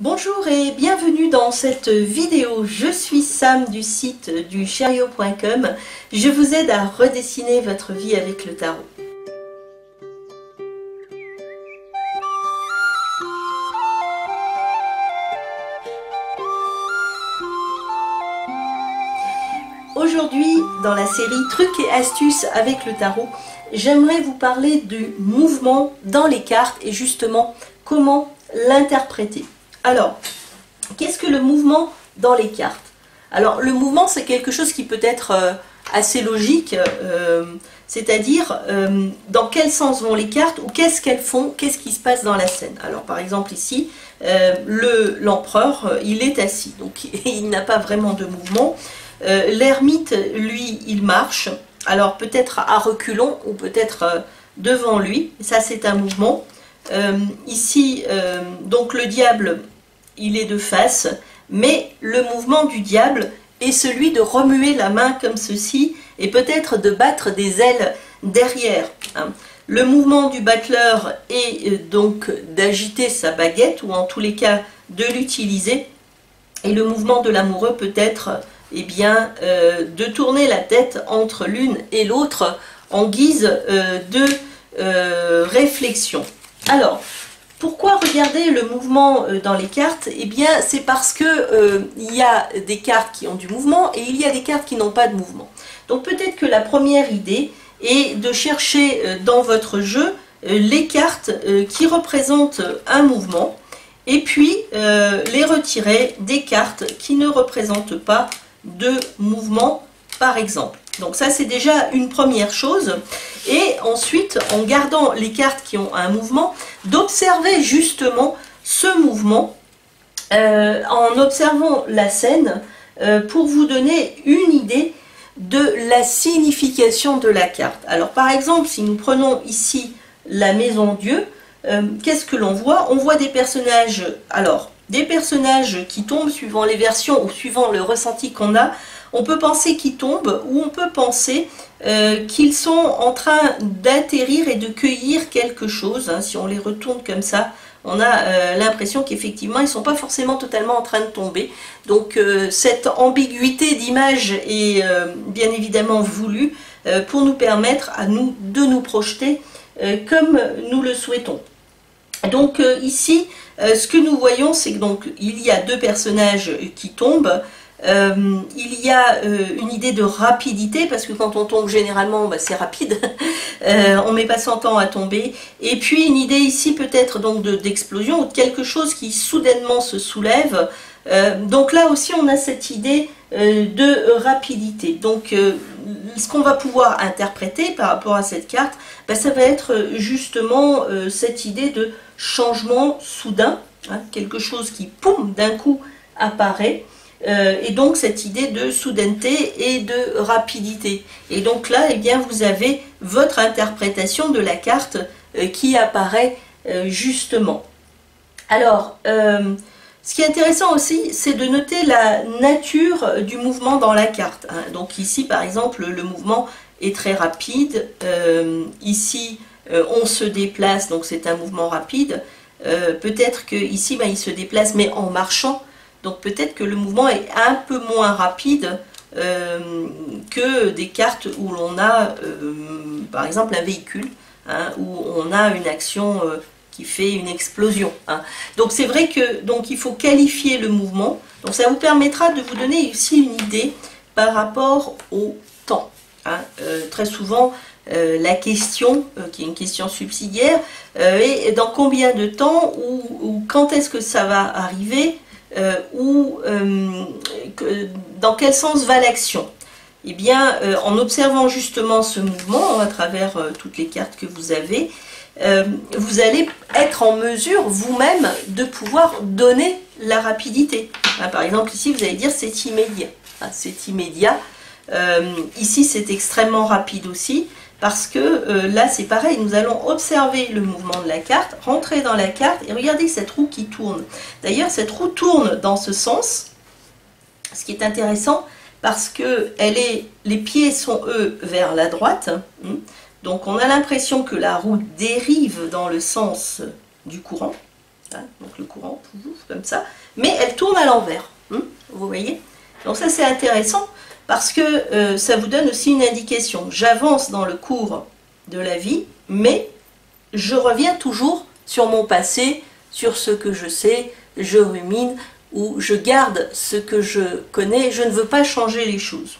Bonjour et bienvenue dans cette vidéo. Je suis Sam du site du Chariot.com. Je vous aide à redessiner votre vie avec le tarot. Aujourd'hui, dans la série Trucs et astuces avec le tarot, j'aimerais vous parler du mouvement dans les cartes et justement comment l'interpréter. Alors, qu'est-ce que le mouvement dans les cartes? Alors, le mouvement, c'est quelque chose qui peut être assez logique, c'est-à-dire dans quel sens vont les cartes ou qu'est-ce qu'elles font, qu'est-ce qui se passe dans la scène. Alors, par exemple, ici, l'empereur, il est assis, donc il n'a pas vraiment de mouvement. L'ermite, lui, il marche, alors peut-être à reculons ou peut-être devant lui, ça c'est un mouvement. Ici, donc le diable, il est de face, mais le mouvement du diable est celui de remuer la main comme ceci et peut-être de battre des ailes derrière. Le mouvement du battleur est donc d'agiter sa baguette ou en tous les cas de l'utiliser. Et le mouvement de l'amoureux peut être de tourner la tête entre l'une et l'autre en guise de réflexion. Alors, pourquoi regarder le mouvement dans les cartes? Eh bien, c'est parce que il y a des cartes qui ont du mouvement et il y a des cartes qui n'ont pas de mouvement. Donc peut-être que la première idée est de chercher dans votre jeu les cartes qui représentent un mouvement et puis les retirer des cartes qui ne représentent pas de mouvement, par exemple. Donc ça, c'est déjà une première chose. Et ensuite, en gardant les cartes qui ont un mouvement, d'observer justement ce mouvement en observant la scène pour vous donner une idée de la signification de la carte. Alors par exemple, si nous prenons ici la maison Dieu, qu'est-ce que l'on voit? On voit des personnages, alors des personnages qui tombent suivant les versions ou suivant le ressenti qu'on a. On peut penser qu'ils tombent ou on peut penser qu'ils sont en train d'atterrir et de cueillir quelque chose. Si on les retourne comme ça, on a l'impression qu'effectivement ils ne sont pas forcément totalement en train de tomber. Donc cette ambiguïté d'image est bien évidemment voulue pour nous permettre à nous de nous projeter comme nous le souhaitons. Donc ici, ce que nous voyons, c'est que donc il y a deux personnages qui tombent. Il y a une idée de rapidité, parce que quand on tombe généralement c'est rapide, on met pas 100 ans à tomber, et puis une idée ici peut-être donc d'explosion ou de quelque chose qui soudainement se soulève. Donc là aussi on a cette idée de rapidité. Donc ce qu'on va pouvoir interpréter par rapport à cette carte, ça va être justement cette idée de changement soudain, quelque chose qui poum d'un coup apparaît. Et donc cette idée de soudaineté et de rapidité. Et donc là, eh bien, vous avez votre interprétation de la carte qui apparaît justement. Alors, ce qui est intéressant aussi, c'est de noter la nature du mouvement dans la carte. Donc ici, par exemple, le mouvement est très rapide. Ici, on se déplace, donc c'est un mouvement rapide. Peut-être qu'ici, il se déplace, mais en marchant. Donc peut-être que le mouvement est un peu moins rapide que des cartes où l'on a, par exemple, un véhicule, où on a une action qui fait une explosion. Donc c'est vrai que il faut qualifier le mouvement. Donc ça vous permettra de vous donner aussi une idée par rapport au temps. Très souvent, la question, qui est une question subsidiaire, est dans combien de temps ou quand est-ce que ça va arriver, dans quel sens va l'action? Eh bien, en observant justement ce mouvement à travers toutes les cartes que vous avez, vous allez être en mesure vous-même de pouvoir donner la rapidité. Par exemple, ici, vous allez dire c'est immédiat. C'est immédiat. Ici, c'est extrêmement rapide aussi. Parce que là c'est pareil, nous allons observer le mouvement de la carte, rentrer dans la carte et regardez cette roue qui tourne. D'ailleurs cette roue tourne dans ce sens, ce qui est intéressant parce que les pieds sont eux vers la droite. Donc on a l'impression que la roue dérive dans le sens du courant. hein, donc le courant, comme ça, mais elle tourne à l'envers, hein, vous voyez. Donc ça c'est intéressant parce que ça vous donne aussi une indication. J'avance dans le cours de la vie, mais je reviens toujours sur mon passé, sur ce que je sais, je rumine, ou je garde ce que je connais, je ne veux pas changer les choses.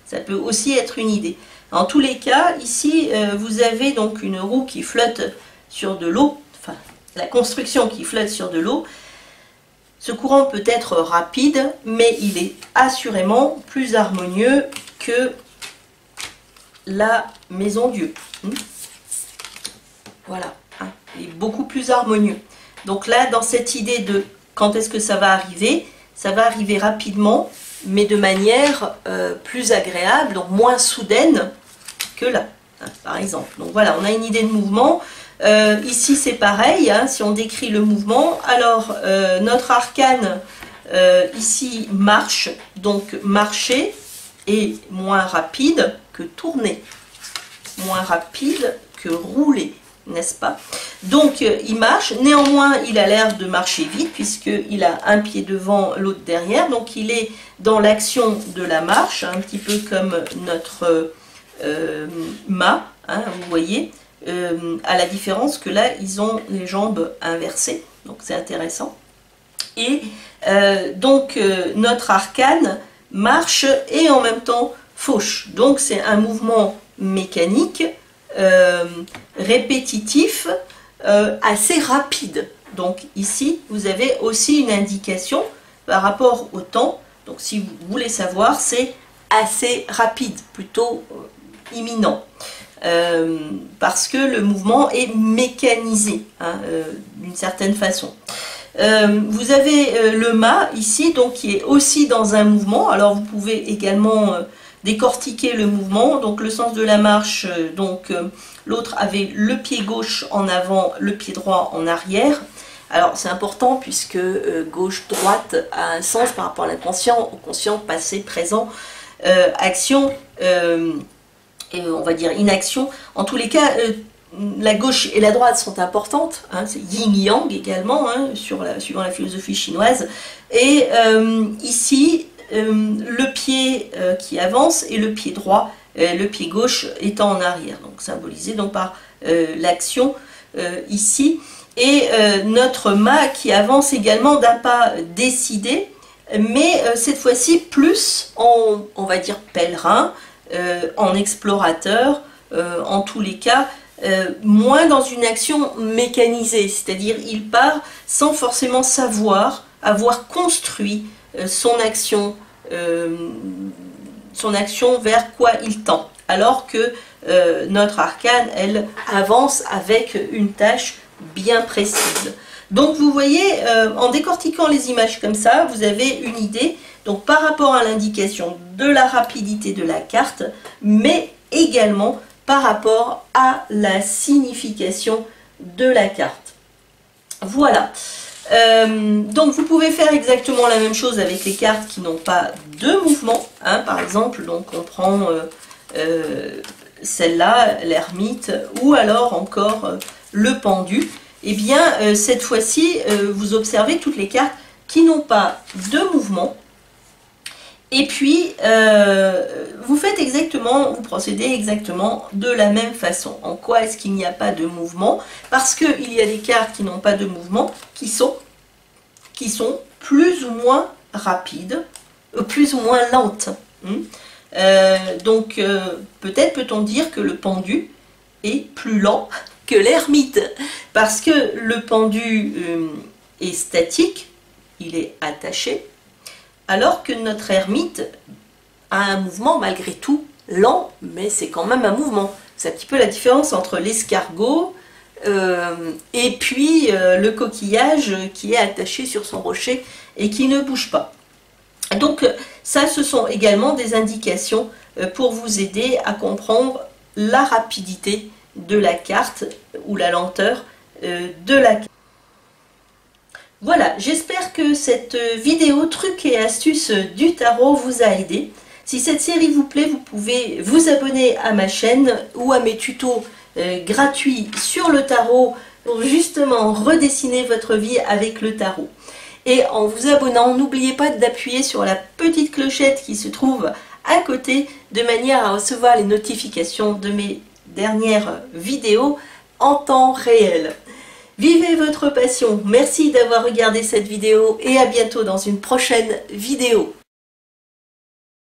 Ça peut aussi être une idée. En tous les cas, ici, vous avez donc une roue qui flotte sur de l'eau, enfin, la construction qui flotte sur de l'eau. Ce courant peut être rapide, mais il est assurément plus harmonieux que la maison Dieu. Voilà, hein, il est beaucoup plus harmonieux. Donc là, dans cette idée de quand est-ce que ça va arriver rapidement, mais de manière plus agréable, donc moins soudaine que là, hein, par exemple. Donc voilà, on a une idée de mouvement. Ici, c'est pareil, hein, si on décrit le mouvement. Alors, notre arcane, ici, marche. Donc, marcher est moins rapide que tourner. Moins rapide que rouler, n'est-ce pas? Donc, il marche. Néanmoins, il a l'air de marcher vite, puisqu'il a un pied devant, l'autre derrière. Donc, il est dans l'action de la marche, un petit peu comme notre mât, hein, vous voyez. À la différence que là, ils ont les jambes inversées, donc c'est intéressant. Et notre arcane marche et en même temps fauche. Donc c'est un mouvement mécanique, répétitif, assez rapide. Donc ici, vous avez aussi une indication par rapport au temps. Donc si vous voulez savoir, c'est assez rapide, plutôt imminent. Parce que le mouvement est mécanisé, hein, d'une certaine façon. Vous avez le mât ici, donc qui est aussi dans un mouvement. Alors vous pouvez également décortiquer le mouvement. Donc le sens de la marche, l'autre avait le pied gauche en avant, le pied droit en arrière. Alors c'est important puisque gauche-droite a un sens par rapport à l'inconscient, au conscient, passé, présent, action. Et on va dire inaction. En tous les cas, la gauche et la droite sont importantes, hein, c'est yin-yang également, hein, suivant la philosophie chinoise. Et ici, le pied qui avance et le pied droit, le pied gauche étant en arrière, donc symbolisé donc par l'action ici. Et notre mât qui avance également d'un pas décidé, mais cette fois-ci plus on va dire pèlerin, en explorateur, en tous les cas, moins dans une action mécanisée, c'est-à-dire il part sans forcément savoir, avoir construit son action vers quoi il tend, alors que notre arcane, elle, avance avec une tâche bien précise. Donc vous voyez, en décortiquant les images comme ça, vous avez une idée donc par rapport à l'indication de la rapidité de la carte, mais également par rapport à la signification de la carte. Voilà. Donc vous pouvez faire exactement la même chose avec les cartes qui n'ont pas de mouvement, hein. Par exemple, donc on prend celle-là, l'ermite, ou alors encore le pendu. Et bien cette fois-ci, vous observez toutes les cartes qui n'ont pas de mouvement. Et puis, vous procédez exactement de la même façon. En quoi est-ce qu'il n'y a pas de mouvement? Parce qu'il y a des cartes qui n'ont pas de mouvement, qui sont plus ou moins rapides, plus ou moins lentes. Peut-être peut-on dire que le pendu est plus lent que l'ermite. Parce que le pendu est statique, il est attaché, alors que notre ermite a un mouvement malgré tout lent, mais c'est quand même un mouvement. C'est un petit peu la différence entre l'escargot et puis le coquillage qui est attaché sur son rocher et qui ne bouge pas. Donc ça, ce sont également des indications pour vous aider à comprendre la rapidité de la carte ou la lenteur de la carte. Voilà, j'espère que cette vidéo trucs et astuces du tarot vous a aidé. Si cette série vous plaît, vous pouvez vous abonner à ma chaîne ou à mes tutos gratuits sur le tarot pour justement redessiner votre vie avec le tarot. Et en vous abonnant, n'oubliez pas d'appuyer sur la petite clochette qui se trouve à côté de manière à recevoir les notifications de mes dernières vidéos en temps réel. Vivez votre passion. Merci d'avoir regardé cette vidéo et à bientôt dans une prochaine vidéo.